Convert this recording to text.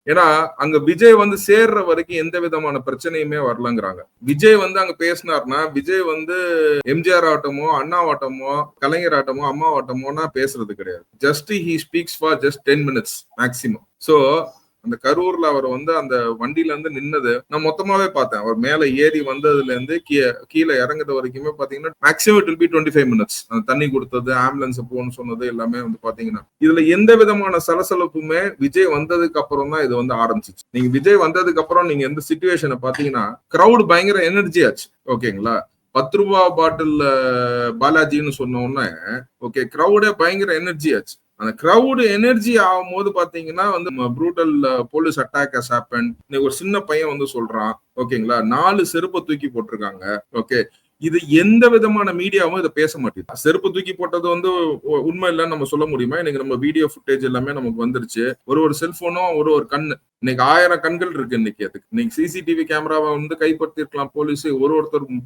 ஏன்னா அங்க விஜய் வந்து சேர்ற வரைக்கும் எந்த விதமான பிரச்சனையுமே வரலங்கிறாங்க. விஜய் வந்து அங்க பேசினார்னா விஜய் வந்து எம்ஜிஆர் ஆட்டமோ, அண்ணா ஆட்டமோ, கலைஞர் ஆட்டமோ, அம்மா ஆட்டமோனா பேசுறது கிடையாது. Just he speaks for just 10 minutes maximum. So அந்த கரூர்ல அவர் வந்து அந்த வண்டியில இருந்து நின்னது நான் மொத்தமாவே பார்த்தேன். அவர் மேல ஏறி வந்ததுல இருந்து கீழே இறங்குறது வரைக்குமே பாத்தீங்கன்னா maximum it will be 25 minutes. அந்த தண்ணி கொடுத்தது, ஆம்புலன்ஸ் போன்னு சொன்னது எல்லாமே வந்து பாத்தீங்கன்னா இதுல எந்த விதமான சலசலப்புமே விஜய் வந்ததுக்கு அப்புறம் தான் இது வந்து ஆரம்பிச்சிச்சு. நீங்க விஜய் வந்ததுக்கு அப்புறம் நீங்க எந்த சிச்சுவேஷனை பாத்தீங்கன்னா கிரௌட் பயங்கர எனர்ஜி ஆச்சு. ஓகேங்களா? 10 ரூபா பாட்டில் பாலாஜின்னு சொன்ன உடனே ஓகே கிரௌடே பயங்கர எனர்ஜி ஆச்சு. அந்த கிரௌடு எனர்ஜி ஆகும் போது பாத்தீங்கன்னா வந்து brutal police attack has happen. ஒரு சின்ன பையன் வந்து சொல்றான். ஓகேங்களா? 4 செருப்பை தூக்கி போட்டிருக்காங்க. ஓகே, இது எந்த விதமான மீடியாவும் இதை பேச மாட்டேங்குது. செருப்பு தூக்கி போட்டது வந்து உண்மை இல்லைன்னு நம்ம சொல்ல முடியுமா? இன்னைக்கு நம்ம வீடியோ ஃபுட்டேஜ் எல்லாமே நமக்கு வந்துருச்சு. ஒரு செல்போனும் ஒரு கண்ணு. இன்னைக்கு 1000 கண்கள் இருக்கு. இன்னைக்கு அதுக்கு இன்னைக்கு சிசிடிவி கேமராவை வந்து கைப்பற்றி இருக்கலாம் போலீஸ். ஒருத்தர்